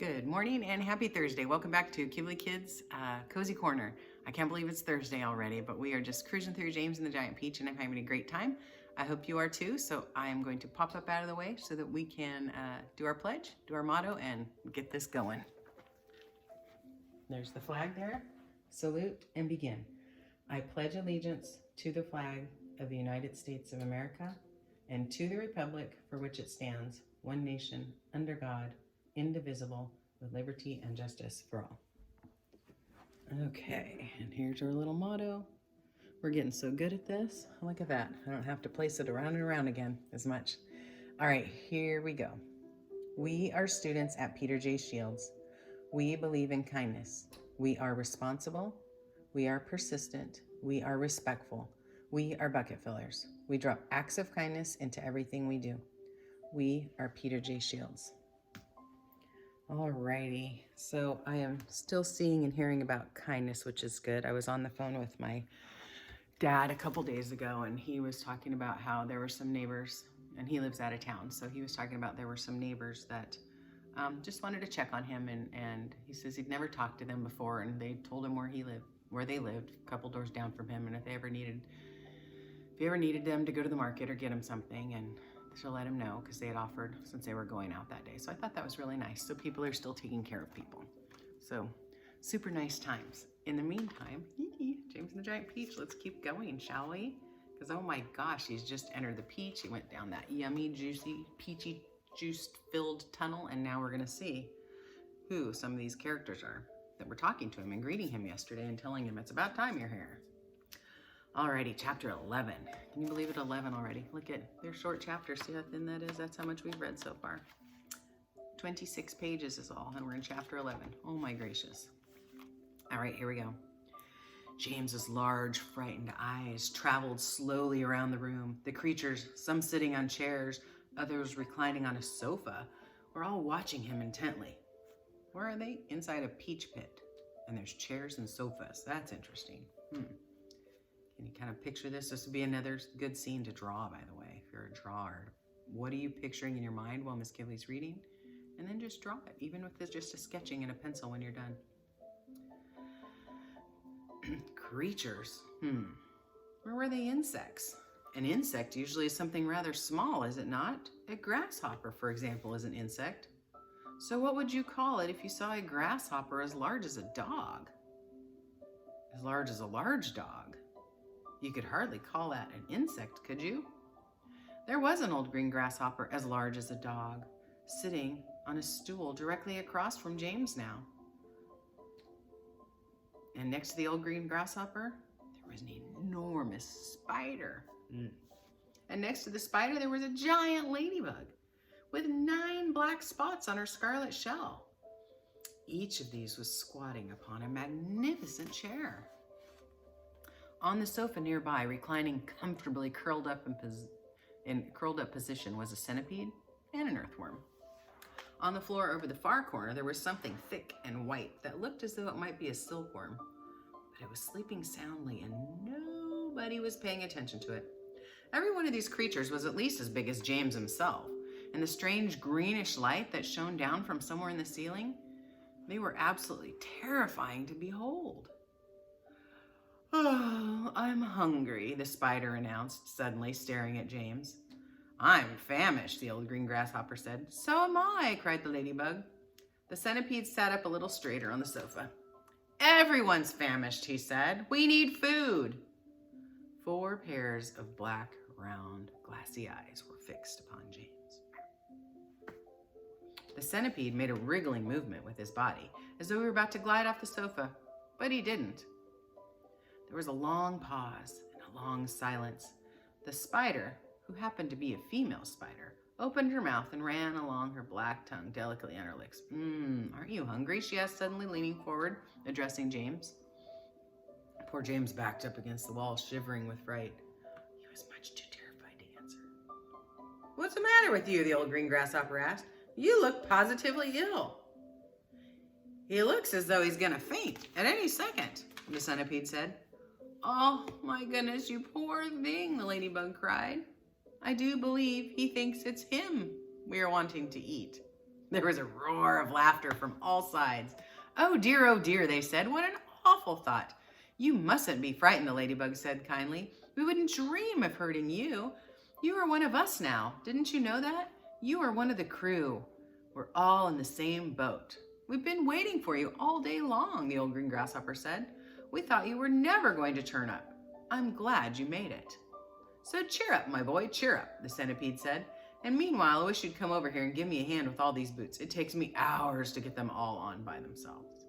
Good morning and happy Thursday. Welcome back to Kivli Kids Cozy Corner. I can't believe it's Thursday already, but we are just cruising through James and the Giant Peach and I'm having a great time. I hope you are too. So I am going to pop up out of the way so that we can do our pledge, do our motto, and get this going. There's the flag there. Salute and begin. I pledge allegiance to the flag of the United States of America and to the republic for which it stands, one nation, under God, indivisible, with liberty and justice for all. Okay, and here's our little motto. We're getting so good at this. Look at that. I don't have to place it around and around again as much. All right, here we go. We are students at Peter J. Shields. We believe in kindness. We are responsible. We are persistent. We are respectful. We are bucket fillers. We drop acts of kindness into everything we do. We are Peter J. Shields. Alrighty, so I am still seeing and hearing about kindness, which is good. I was on the phone with my dad a couple days ago, and he was talking about how there were some neighbors, and he lives out of town, so he was talking about there were some neighbors that just wanted to check on him, and he says he'd never talked to them before, and they told him where they lived, a couple doors down from him, and if he ever needed them to go to the market or get him something, and to let him know because they had offered since they were going out that day. So I thought that was really nice. So people are still taking care of people. So super nice times. In the meantime, James and the Giant Peach, let's keep going, shall we? Because oh my gosh, he's just entered the peach. He went down that yummy, juicy, peachy, juice-filled tunnel, and now we're gonna see who some of these characters are that were talking to him and greeting him yesterday and telling him it's about time you're here. Alrighty, chapter 11. Can you believe it, 11 already? Look at their short chapters. See how thin that is? That's how much we've read so far. 26 pages is all, and we're in chapter 11. Oh my gracious. All right, here we go. James's large, frightened eyes traveled slowly around the room. The creatures, some sitting on chairs, others reclining on a sofa, were all watching him intently. Where are they? Inside a peach pit. And there's chairs and sofas. That's interesting. Can you kind of picture this? This would be another good scene to draw, by the way, if you're a drawer. What are you picturing in your mind while Miss Kivli's reading? And then just draw it, even with just a sketching and a pencil when you're done. Creatures. Or were they insects? An insect usually is something rather small, is it not? A grasshopper, for example, is an insect. So what would you call it if you saw a grasshopper as large as a dog? As large as a large dog. You could hardly call that an insect, could you? There was an old green grasshopper as large as a dog, sitting on a stool directly across from James now. And next to the old green grasshopper, there was an enormous spider. And next to the spider, there was a giant ladybug with 9 black spots on her scarlet shell. Each of these was squatting upon a magnificent chair. On the sofa nearby, reclining comfortably curled up position, was a centipede and an earthworm. On the floor over the far corner, there was something thick and white that looked as though it might be a silkworm, but it was sleeping soundly and nobody was paying attention to it. Every one of these creatures was at least as big as James himself, and the strange greenish light that shone down from somewhere in the ceiling, they were absolutely terrifying to behold. Oh, I'm hungry, the spider announced, suddenly staring at James. I'm famished, the old green grasshopper said. So am I, cried the ladybug. The centipede sat up a little straighter on the sofa. Everyone's famished, he said. We need food. 4 pairs of black, round, glassy eyes were fixed upon James. The centipede made a wriggling movement with his body, as though he were about to glide off the sofa, but he didn't. There was a long pause and a long silence. The spider, who happened to be a female spider, opened her mouth and ran along her black tongue delicately on her lips. Aren't you hungry? She asked, suddenly leaning forward, addressing James. Poor James backed up against the wall, shivering with fright. He was much too terrified to answer. What's the matter with you? The old green grasshopper asked. You look positively ill. He looks as though he's gonna faint at any second, the centipede said. Oh my goodness, you poor thing, the ladybug cried. I do believe he thinks it's him we are wanting to eat. There was a roar of laughter from all sides. Oh dear, they said. What an awful thought. You mustn't be frightened, the ladybug said kindly. We wouldn't dream of hurting you. You are one of us now. Didn't you know that? You are one of the crew. We're all in the same boat. We've been waiting for you all day long, the old green grasshopper said. We thought you were never going to turn up. I'm glad you made it. So cheer up, my boy, cheer up, the centipede said. And meanwhile, I wish you'd come over here and give me a hand with all these boots. It takes me hours to get them all on by themselves.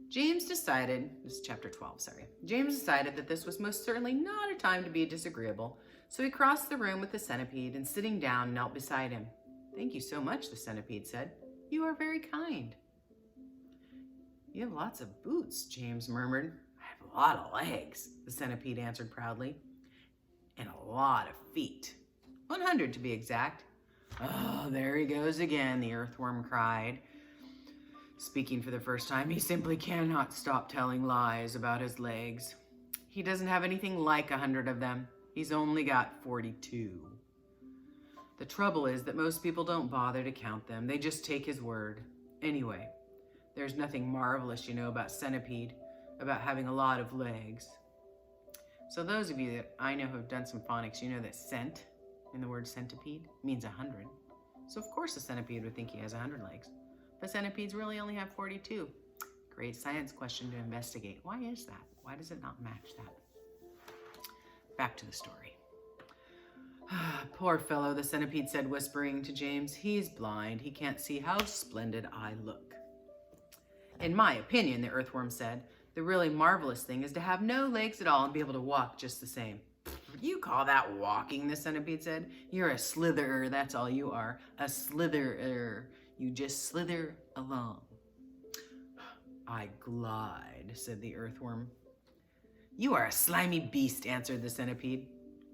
James decided, this is chapter 12, sorry. James decided that this was most certainly not a time to be disagreeable, so he crossed the room with the centipede and sitting down, knelt beside him. Thank you so much, the centipede said. You are very kind. You have lots of boots, James murmured. I have a lot of legs, the centipede answered proudly. And a lot of feet. 100 to be exact. Oh, there he goes again, the earthworm cried. Speaking for the first time, he simply cannot stop telling lies about his legs. He doesn't have anything like 100 of them. He's only got 42. The trouble is that most people don't bother to count them. They just take his word. Anyway, there's nothing marvelous, about centipede, about having a lot of legs. So those of you that I know who have done some phonics, you know that cent in the word centipede means 100. So of course a centipede would think he has 100 legs. But centipedes really only have 42. Great science question to investigate. Why is that? Why does it not match that? Back to the story. Poor fellow, the centipede said, whispering to James. He's blind. He can't see how splendid I look. In my opinion, the earthworm said, the really marvelous thing is to have no legs at all and be able to walk just the same. You call that walking, the centipede said. You're a slitherer, that's all you are. A slitherer. You just slither along. I glide, said the earthworm. You are a slimy beast, answered the centipede.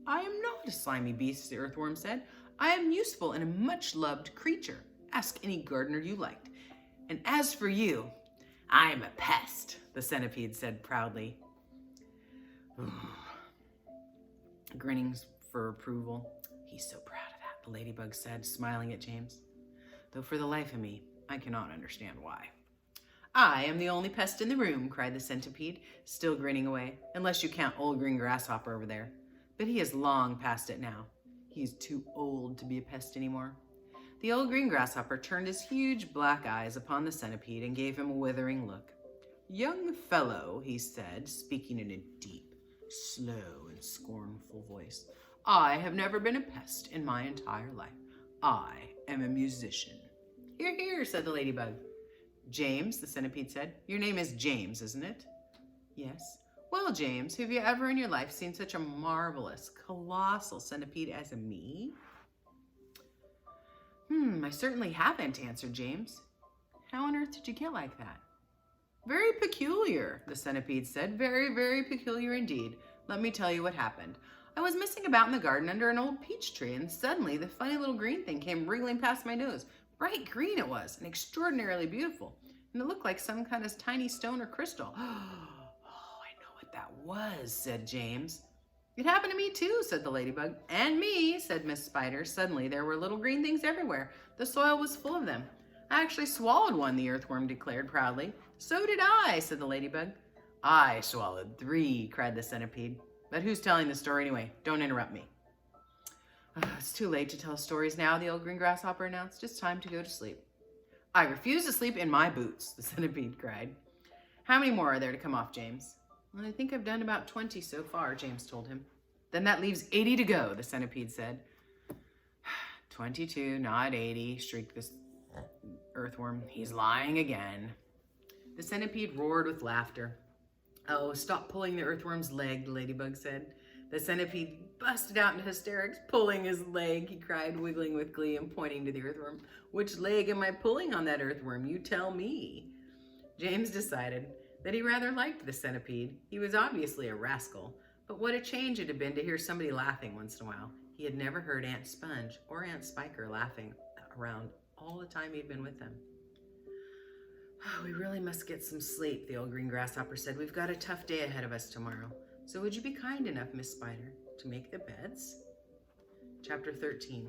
I am not a slimy beast, the earthworm said. I am useful and a much-loved creature. Ask any gardener you liked. And as for you, I am a pest, the centipede said proudly. Grinning for approval. He's so proud of that, the ladybug said, smiling at James. Though for the life of me, I cannot understand why. I am the only pest in the room, cried the centipede, still grinning away, unless you count old green grasshopper over there. But he is long past it now. He is too old to be a pest anymore. The old green grasshopper turned his huge black eyes upon the centipede and gave him a withering look. Young fellow, he said, speaking in a deep, slow, and scornful voice, I have never been a pest in my entire life. I am a musician. Hear, hear, said the ladybug. James, the centipede said. Your name is James, isn't it? Yes. Well, James, have you ever in your life seen such a marvelous, colossal centipede as me? I certainly haven't, answered James. How on earth did you get like that? Very peculiar, the centipede said. Very, very peculiar indeed. Let me tell you what happened. I was messing about in the garden under an old peach tree, and suddenly the funny little green thing came wriggling past my nose. Bright green it was, and extraordinarily beautiful. And it looked like some kind of tiny stone or crystal. Oh, I know what that was, said James. It happened to me too, said the ladybug. And me, said Miss Spider. Suddenly there were little green things everywhere. The soil was full of them. I actually swallowed one, the earthworm declared proudly. So did I, said the ladybug. I swallowed 3, cried the centipede. But who's telling the story anyway? Don't interrupt me. It's too late to tell stories now, the old green grasshopper announced. It's time to go to sleep. I refuse to sleep in my boots, the centipede cried. How many more are there to come off, James? Well, I think I've done about 20 so far, James told him. Then that leaves 80 to go, the centipede said. 22, not 80, shrieked the earthworm. He's lying again. The centipede roared with laughter. Oh, stop pulling the earthworm's leg, the ladybug said. The centipede busted out into hysterics. Pulling his leg, he cried, wiggling with glee and pointing to the earthworm. Which leg am I pulling on that earthworm? You tell me. James decided that he rather liked the centipede. He was obviously a rascal, but what a change it had been to hear somebody laughing once in a while. He had never heard Aunt Sponge or Aunt Spiker laughing around all the time he'd been with them. Oh, we really must get some sleep, the old green grasshopper said. We've got a tough day ahead of us tomorrow. So would you be kind enough, Miss Spider, to make the beds? Chapter 13.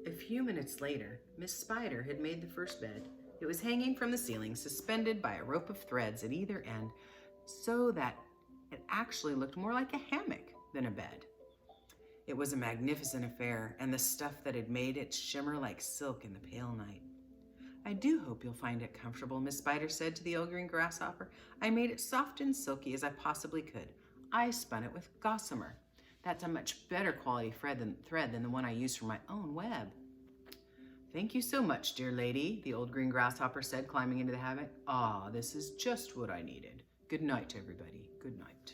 A few minutes later, Miss Spider had made the first bed. It was hanging from the ceiling, suspended by a rope of threads at either end, so that it actually looked more like a hammock than a bed. It was a magnificent affair, and the stuff that had made it shimmer like silk in the pale night. I do hope you'll find it comfortable, Miss Spider said to the old green grasshopper. I made it soft and silky as I possibly could. I spun it with gossamer. That's a much better quality thread than the one I used for my own web. Thank you so much, dear lady, the old green grasshopper said, climbing into the hammock. Ah, this is just what I needed. Good night, everybody. Good night.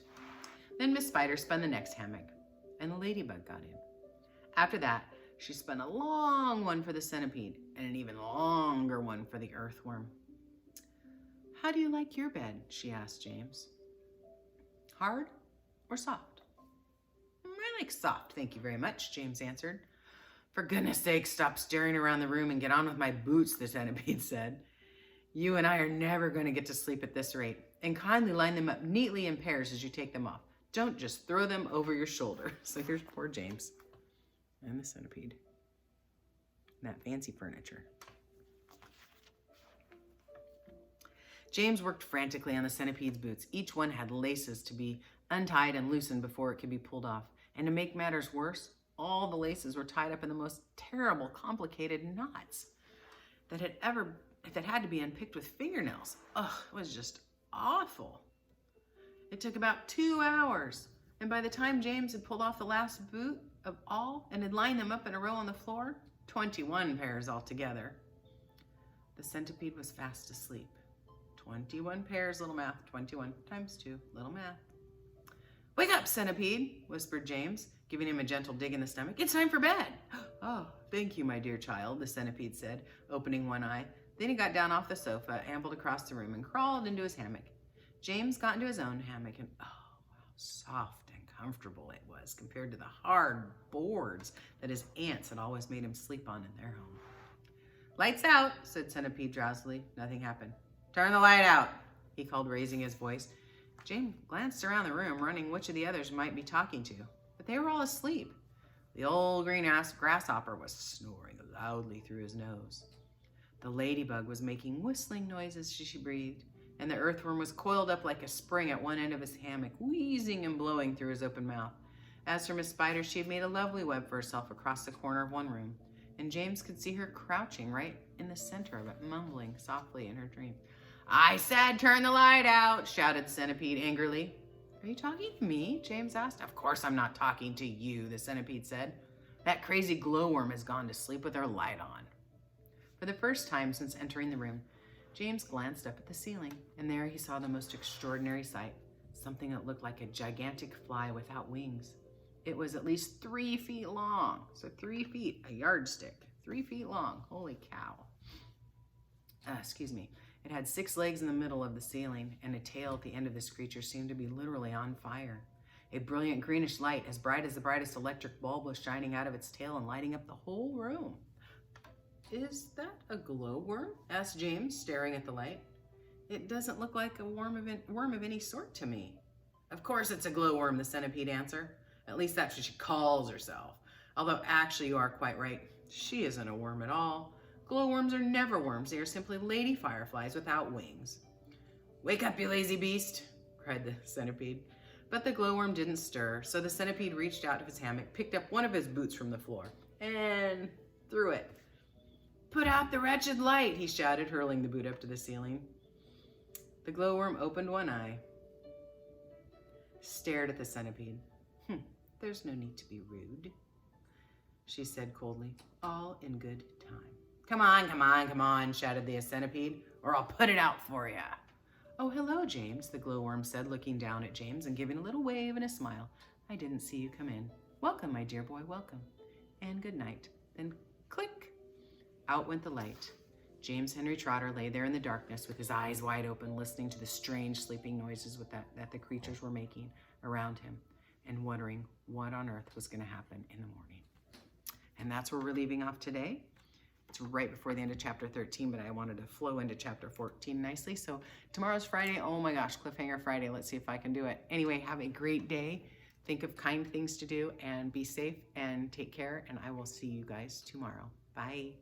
Then Miss Spider spun the next hammock, and the ladybug got in. After that, she spun a long one for the centipede and an even longer one for the earthworm. How do you like your bed? She asked James. Hard or soft? I like soft, thank you very much, James answered. For goodness sake, stop staring around the room and get on with my boots, the centipede said. You and I are never going to get to sleep at this rate, and kindly line them up neatly in pairs as you take them off. Don't just throw them over your shoulder. So here's poor James and the centipede. And that fancy furniture. James worked frantically on the centipede's boots. Each one had laces to be untied and loosened before it could be pulled off. And to make matters worse, all the laces were tied up in the most terrible, complicated knots that had to be unpicked with fingernails. Ugh, it was just awful. It took about 2 hours, and by the time James had pulled off the last boot of all and had lined them up in a row on the floor, 21 pairs altogether, the centipede was fast asleep. 21 pairs, little math. 21 times 2, little math. Wake up, centipede, whispered James, giving him a gentle dig in the stomach. It's time for bed. Oh, thank you, my dear child, the centipede said, opening one eye. Then he got down off the sofa, ambled across the room, and crawled into his hammock. James got into his own hammock, and oh, how soft and comfortable it was compared to the hard boards that his aunts had always made him sleep on in their home. Lights out, said Centipede drowsily. Nothing happened. Turn the light out, he called, raising his voice. James glanced around the room, wondering which of the others might be talking to, but they were all asleep. The old green grasshopper was snoring loudly through his nose. The ladybug was making whistling noises as she breathed, and the earthworm was coiled up like a spring at one end of his hammock, wheezing and blowing through his open mouth. As for Miss Spider, she had made a lovely web for herself across the corner of one room, and James could see her crouching right in the center of it, mumbling softly in her dream. I said turn the light out, shouted the centipede angrily. Are you talking to me? James asked. Of course I'm not talking to you, the centipede said. That crazy glowworm has gone to sleep with her light on. For the first time since entering the room, James glanced up at the ceiling, and there he saw the most extraordinary sight, something that looked like a gigantic fly without wings. It was at least 3 feet long, so 3 feet, a yardstick, 3 feet long. Holy cow. It had 6 legs in the middle of the ceiling, and a tail at the end of this creature seemed to be literally on fire. A brilliant greenish light, as bright as the brightest electric bulb, was shining out of its tail and lighting up the whole room. Is that a glowworm? Asked James, staring at the light. It doesn't look like a worm of any sort to me. Of course it's a glowworm, the centipede answered. At least that's what she calls herself. Although actually you are quite right. She isn't a worm at all. Glowworms are never worms. They are simply lady fireflies without wings. Wake up, you lazy beast, cried the centipede. But the glowworm didn't stir, so the centipede reached out of his hammock, picked up one of his boots from the floor, and threw it. Put out the wretched light, he shouted, hurling the boot up to the ceiling. The glowworm opened one eye, stared at the centipede. There's no need to be rude, she said coldly, all in good time. Come on, shouted the centipede, or I'll put it out for ya. Oh, hello, James, the glowworm said, looking down at James and giving a little wave and a smile. I didn't see you come in. Welcome, my dear boy, welcome. And good night. Then click, out went the light. James Henry Trotter lay there in the darkness with his eyes wide open, listening to the strange sleeping noises that the creatures were making around him and wondering what on earth was going to happen in the morning. And that's where we're leaving off today. It's right before the end of chapter 13, but I wanted to flow into chapter 14 nicely. So tomorrow's Friday. Oh my gosh, Cliffhanger Friday. Let's see if I can do it. Anyway, have a great day. Think of kind things to do and be safe and take care. And I will see you guys tomorrow. Bye.